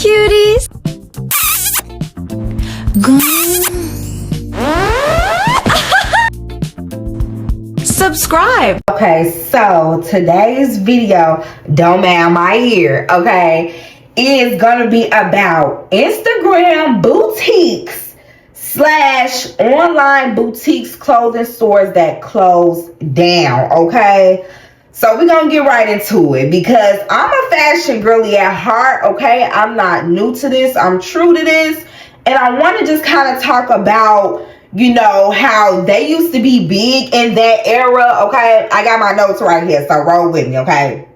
cuties. Subscribe. Okay, so today's video, don't mind my ear, okay, is gonna be about Instagram boutiques / online boutiques, clothing stores that close down, okay? So we're gonna get right into it because I'm a fashion girly at heart, okay? I'm not new to this, I'm true to this, and I want to just kind of talk about, you know, how they used to be big in that era, okay? I got my notes right here, so roll with me, okay?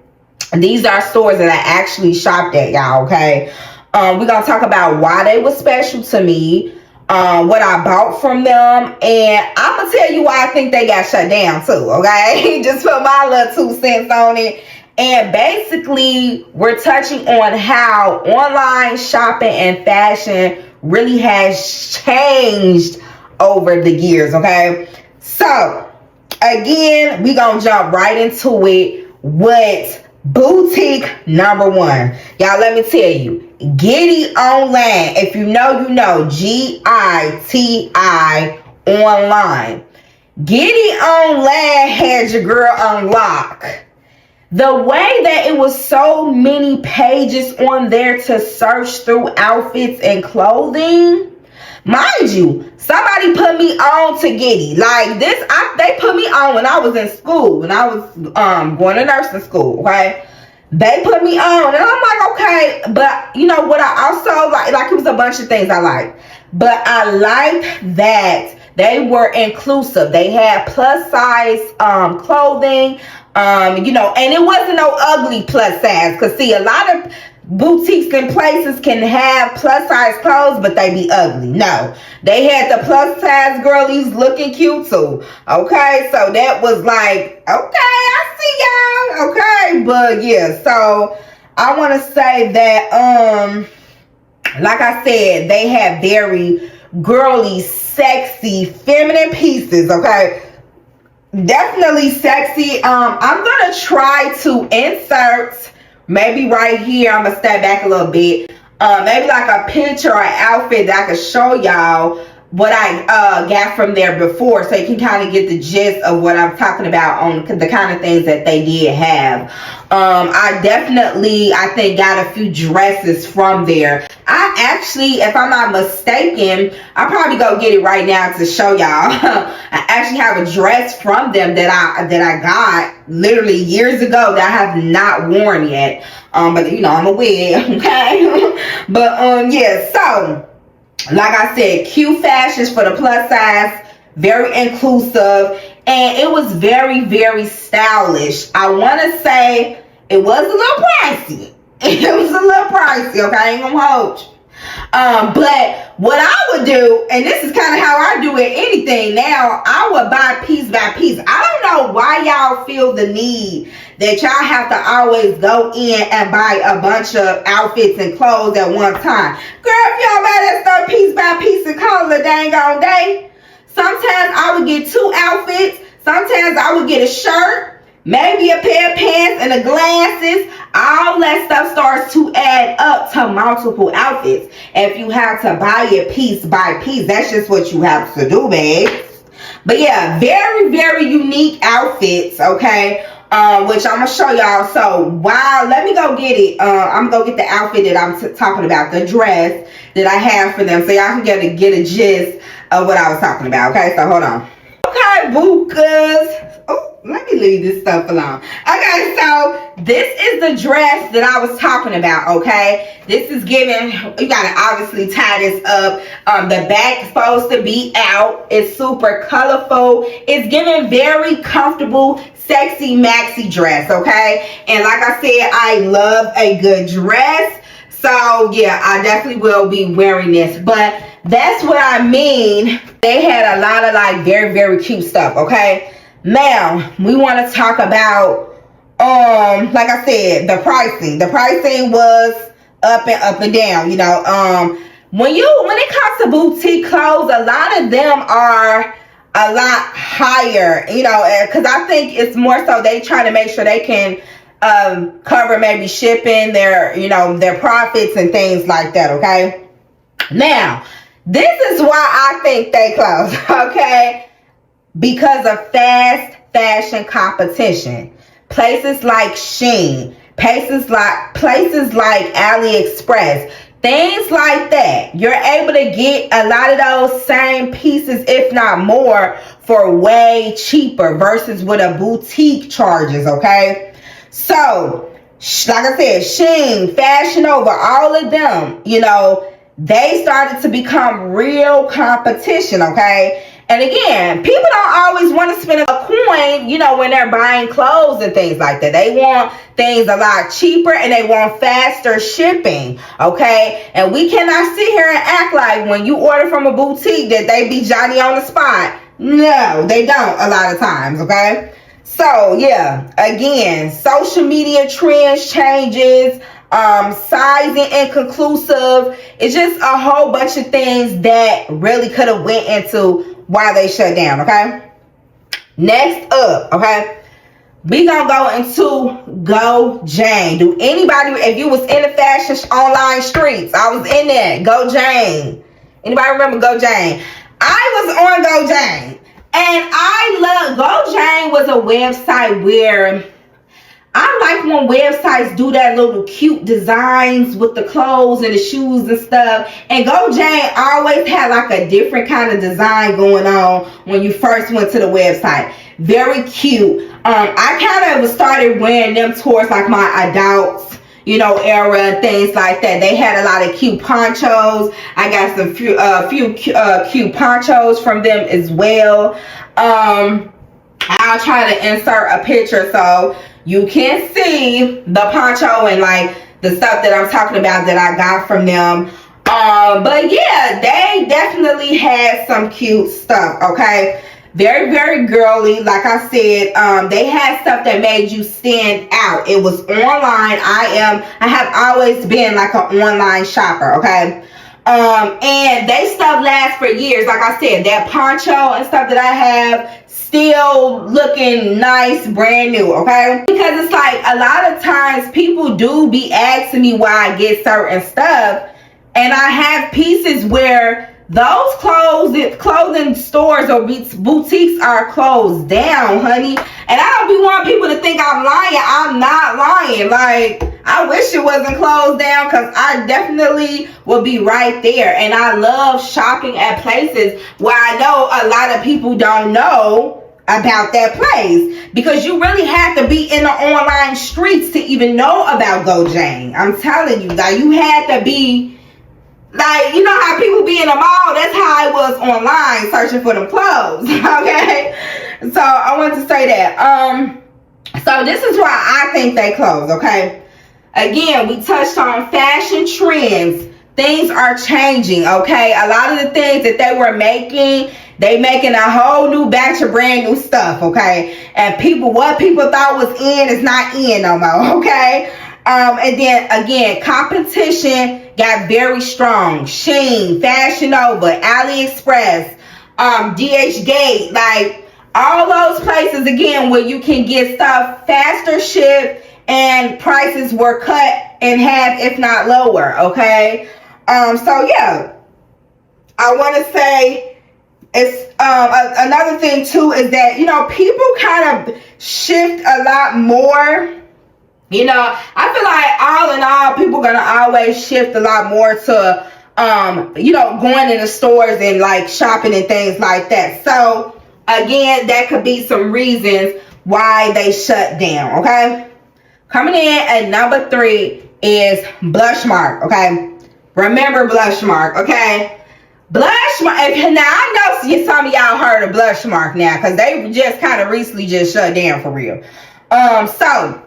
These are stores that I actually shopped at, y'all, okay? We're going to talk about why they were special to me, what I bought from them, and I'm going to tell you why I think they got shut down, too, okay? Just put my little 2 cents on it. And basically, we're touching on how online shopping and fashion really has changed over the years, okay? So again, we gonna jump right into it with boutique number 1. Y'all, let me tell you, Giddy Online. If you know, you know. GITI Online. Giddy Online had your girl on lock. The way that it was so many pages on there to search through outfits and clothing. Mind you, somebody put me on to Giddy. Like this, they put me on when I was in school, when I was going to nursing school, okay? They put me on, and I'm like, okay, but you know what I also like it was a bunch of things I liked. But I liked that they were inclusive. They had plus size clothing, you know, and it wasn't no ugly plus size. Because see, a lot of boutiques and places can have plus size clothes, but they be ugly. No, they had the plus size girlies looking cute too. Okay, so that was like, okay, I see y'all. Okay, but yeah, so I want to say that like I said, they have very girly, sexy, feminine pieces. Okay, definitely sexy. I'm gonna try to insert, maybe right here, I'm gonna step back a little bit, maybe like a picture or outfit that I can show y'all what I got from there before, so you can kind of get the gist of what I'm talking about on the kind of things that they did have. I definitely, I think, got a few dresses from there. I actually, if I'm not mistaken, I'll probably go get it right now to show y'all. I actually have a dress from them that I got literally years ago that I have not worn yet. But you know, I'm a wig, okay? But yeah, so like I said, cute fashions for the plus size, very inclusive, and it was very, very stylish. I want to say it was a little pricey. It was a little pricey, okay? I ain't gonna hold you. But what I would do, and this is kind of how I do it, anything now, I would buy piece by piece. I don't know why y'all feel the need that y'all have to always go in and buy a bunch of outfits and clothes at one time. Girl, if y'all buy that stuff piece by piece and call it a dang on day. Sometimes I would get 2 outfits. Sometimes I would get a shirt, maybe a pair of pants and the glasses. All that stuff starts to add up to multiple outfits. If you have to buy it piece by piece, that's just what you have to do, babe. But yeah, very, very unique outfits, okay? Which I'm gonna show y'all. So while, let me go get it. I'm gonna go get the outfit that I'm talking about, the dress that I have for them, so y'all can get a gist of what I was talking about. Okay, so hold on. Okay, bookas. Oh, let me leave this stuff alone. Okay, so this is the dress that I was talking about, okay? This is giving, you gotta obviously tie this up. The back is supposed to be out. It's super colorful. It's giving very comfortable, sexy maxi dress, okay? And like I said, I love a good dress. So yeah, I definitely will be wearing this. But that's what I mean. They had a lot of like very, very cute stuff, okay? Now, we want to talk about, like I said, the pricing. The pricing was up and down, you know. When it comes to boutique clothes, a lot of them are a lot higher, you know, because I think it's more so they try to make sure they can cover maybe shipping, their profits and things like that, okay? Now, this is why I think they close, okay? Because of fast fashion competition. Places like Shein, places like AliExpress, things like that. You're able to get a lot of those same pieces, if not more, for way cheaper versus what a boutique charges, okay? So, like I said, Shein, Fashion Nova, all of them, they started to become real competition, okay? And again, people don't always want to spend a coin, when they're buying clothes and things like that. They want things a lot cheaper and they want faster shipping, okay? And we cannot sit here and act like when you order from a boutique that they be Johnny on the spot. No, they don't a lot of times, okay? So, yeah, again, social media trends changes, sizing inconclusive. It's just a whole bunch of things that really could have went into why they shut down, okay? Next up, okay, we gonna go into Go Jane. Do anybody, if you was in the fashion online streets, I was in there. Go Jane. Anybody remember Go Jane? I was on Go Jane, and I love Go Jane. Was a website where I like when websites do that little cute designs with the clothes and the shoes and stuff. And Go Jane always had like a different kind of design going on when you first went to the website. Very cute. I kind of started wearing them towards like my adults, era and things like that. They had a lot of cute ponchos. I got some few cute ponchos from them as well. I'll try to insert a picture so you can see the poncho and like the stuff that I'm talking about that I got from them. But yeah, they definitely had some cute stuff, okay? Very, very girly. Like I said, they had stuff that made you stand out. It was online. I have always been like an online shopper, okay? And they stuff lasts for years. Like I said, that poncho and stuff that I have still looking nice, brand new, okay? Because it's like a lot of times people do be asking me why I get certain stuff, and I have pieces where those clothing stores or boutiques are closed down, honey. And I don't be wanting people to think I'm lying. I'm not lying. Like, I wish it wasn't closed down because I definitely would be right there. And I love shopping at places where I know a lot of people don't know about that place, because you really have to be in the online streets to even know about Go Jane. I'm telling you, like, you had to be like, how people be in the mall. That's how I was online searching for them clothes. Okay, so I want to say that. So this is why I think they closed. Okay, again, we touched on fashion trends. Things are changing. Okay, a lot of the things that they were making, they making a whole new batch of brand new stuff, okay? And what people thought was in is not in no more, okay? And then again, competition got very strong. Shein, Fashion Nova, AliExpress, DHgate, like all those places again where you can get stuff faster shipped and prices were cut in half, if not lower, okay? So yeah, I want to say it's another thing too is that people kind of shift a lot more. I feel like all in all, people gonna always shift a lot more to going in the stores and like shopping and things like that. So again, that could be some reasons why they shut down. Okay, coming in at number 3 is Blushmark. Okay, remember Blushmark. Okay, Blushmark. Now I know some of y'all heard of Blushmark now because they just kind of recently just shut down for real. So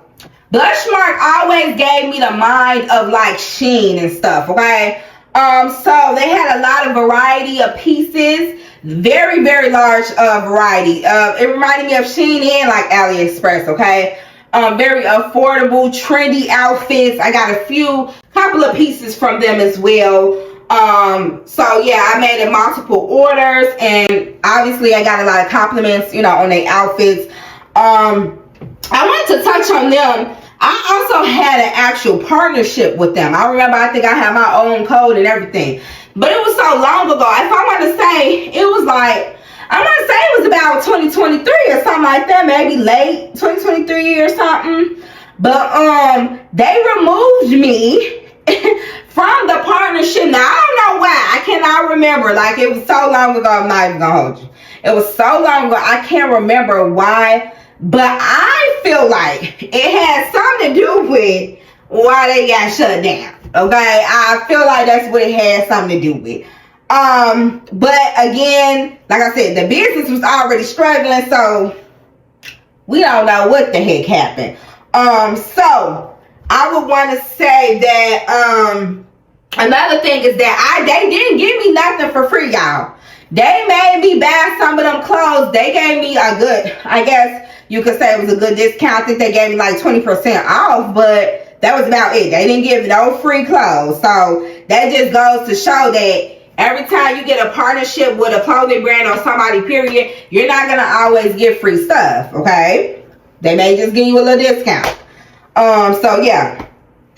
Blushmark always gave me the mind of like Shein and stuff, okay? So they had a lot of variety of pieces, very, very large variety. It reminded me of Shein and like AliExpress, okay? Very affordable, trendy outfits. I got a couple of pieces from them as well. So yeah, I made it multiple orders, and obviously I got a lot of compliments, on their outfits. I wanted to touch on them I also had an actual partnership with them. I remember, I think I had my own code and everything. But it was so long ago. If I want to say, it was like, I want to say it was about 2023 or something like that. Maybe late 2023 or something. But they removed me from the partnership. Now, I don't know why. I cannot remember. Like, it was so long ago. I'm not even going to hold you. It was so long ago. I can't remember why. But I feel like it had something to do with why they got shut down. Okay? I feel like that's what it had something to do with. But again, like I said, the business was already struggling, so we don't know what the heck happened. So I would want to say that another thing is that they didn't give me nothing for free, y'all. They made me buy some of them clothes. They gave me a good, I guess you could say it was a good discount. I think they gave me like 20% off, but that was about it. They didn't give no free clothes. So that just goes to show that every time you get a partnership with a clothing brand or somebody, period, you're not going to always get free stuff, okay? They may just give you a little discount. So yeah.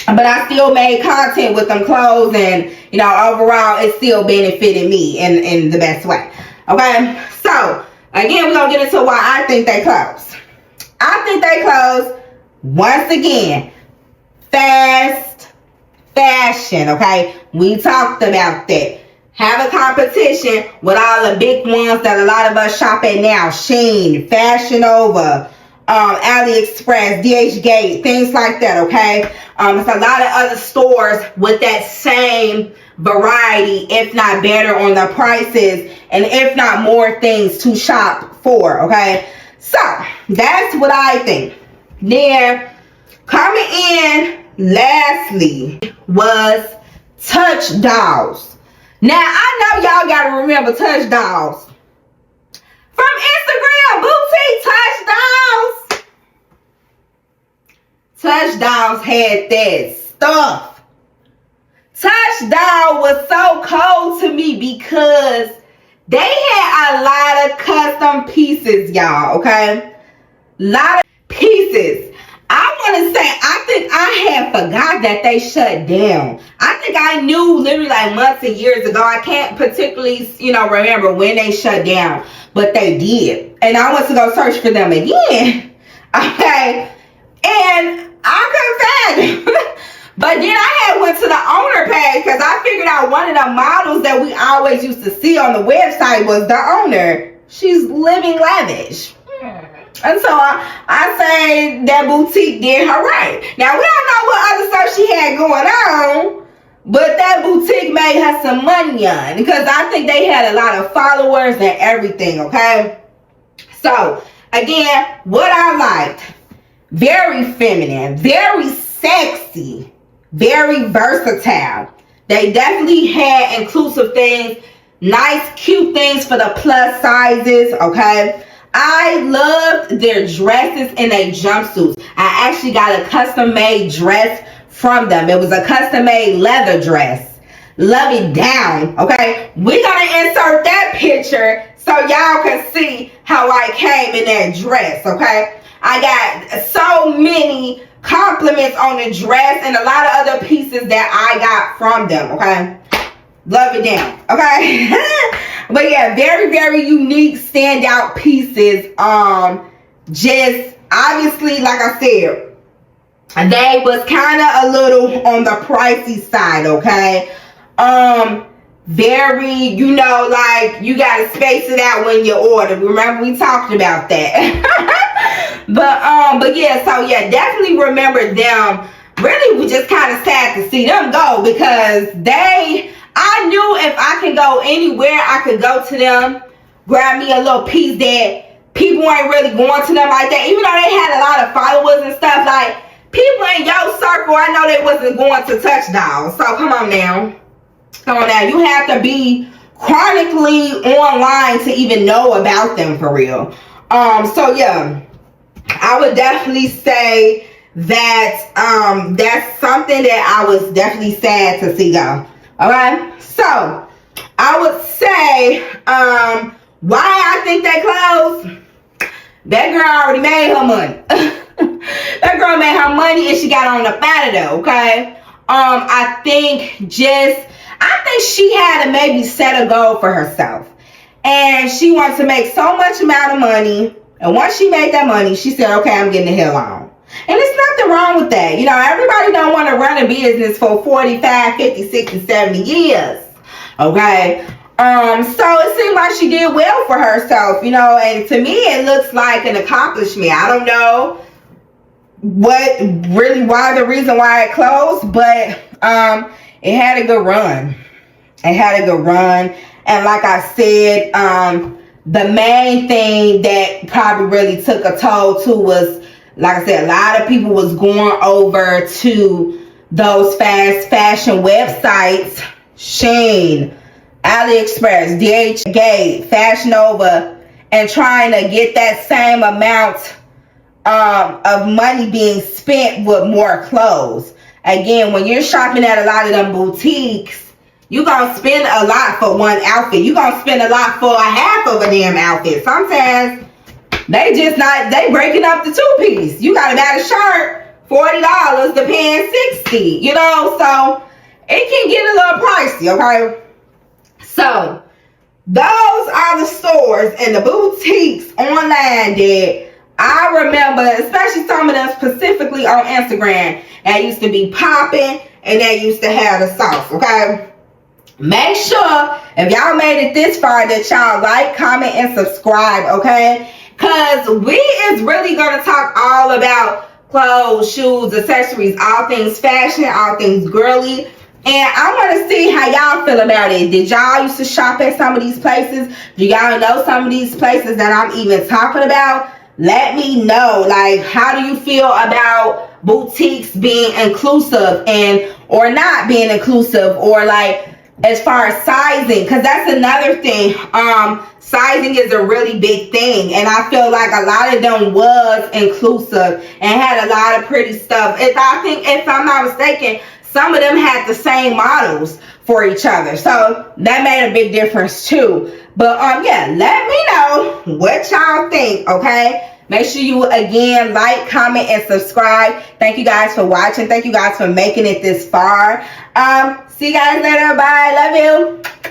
But I still made content with them clothes, and, you know, overall, it still benefited me in the best way. Okay? So, again, we're going to get into why I think they closed. I think they closed, once again, fast fashion, okay? We talked about that. Have a competition with all the big ones that a lot of us shop at now. Shein, Fashion Nova, AliExpress, DHgate, things like that, okay? It's a lot of other stores with that same variety, if not better on the prices, and if not more things to shop for, okay? So, that's what I think. Then, coming in lastly was Touch Dolls. Now, I know y'all gotta remember Touch Dolls from Instagram, boutique Touch Dolls. Touch Dolls had that stuff. Touch Doll was so cold to me because they had a lot of custom pieces, y'all, okay? Lot of pieces. I want to say, I think I had forgot that they shut down. I think I knew literally like months and years ago. I can't particularly, you know, remember when they shut down, but they did. And I went to go search for them again, okay? And I couldn't find them. But then I had went to the owner page because I figured out one of the models that we always used to see on the website was the owner. She's living lavish. And so I say that boutique did her right. Now, we don't know what other stuff she had going on, but that boutique made her some money on, because I think they had a lot of followers and everything, okay? So, again, what I liked, very feminine, very sexy, very versatile. They definitely had inclusive things, nice, cute things for the plus sizes, okay? I loved their dresses and their jumpsuits. I actually got a custom-made dress from them. It was a custom-made leather dress. Love it down, okay? We're going to insert that picture so y'all can see how I came in that dress, okay? I got so many compliments on the dress and a lot of other pieces that I got from them, okay? Love it down, okay? But yeah, very, very unique, standout pieces. Just obviously, like I said, they was kind of a little on the pricey side, okay? Very, you know, like you gotta space it out when you order. Remember, we talked about that. but yeah, so yeah, definitely remember them. Really, was just kind of sad to see them go, because I knew if I could go anywhere, I could go to them, grab me a little piece that people ain't really going to them like that. Even though they had a lot of followers and stuff, like people in your circle, I know they wasn't going to Touch Dolls. So come on now. Come on now. You have to be chronically online to even know about them for real. So yeah, I would definitely say that that's something that I was definitely sad to see go. Alright, so I would say why I think they closed. That girl already made her money. That girl made her money and she got on the out of there, okay? I think she had to maybe set a goal for herself. And she wants to make so much amount of money. And once she made that money, she said, okay, I'm getting the hell on. And there's nothing wrong with that. You know, everybody don't want to run a business for 45, 50, 60, 70 years. Okay? So it seemed like she did well for herself, you know, and to me it looks like an accomplishment. I don't know the reason why it closed, but it had a good run. It had a good run. And like I said, the main thing that probably really took a toll too was, like I said, a lot of people was going over to those fast fashion websites, Shein, AliExpress, DHgate, Fashion Nova, and trying to get that same amount of money being spent with more clothes. Again, when you're shopping at a lot of them boutiques, you're going to spend a lot for one outfit. You're going to spend a lot for a half of a damn outfit. Sometimes they breaking up the two-piece. You got to buy a shirt, $40, the pants $60, you know, so it can get a little pricey, okay? So, those are the stores and the boutiques online that I remember, especially some of them specifically on Instagram, that used to be popping and they used to have the sauce, okay? Make sure, if y'all made it this far, that y'all like, comment, and subscribe, okay? Because we is really going to talk all about clothes, shoes, accessories, all things fashion, all things girly. And I want to see how y'all feel about it. Did y'all used to shop at some of these places? Do y'all know some of these places that I'm even talking about? Let me know. Like, how do you feel about boutiques being inclusive and or not being inclusive, or like as far as sizing? Because that's another thing. Sizing is a really big thing, and I feel like a lot of them was inclusive and had a lot of pretty stuff. I think, if I'm not mistaken, some of them had the same models for each other, so that made a big difference too. But yeah, let me know what y'all think, okay? Make sure you again like, comment, and subscribe. Thank you guys for watching. Thank you guys for making it this far. See you guys later. Bye. Love you.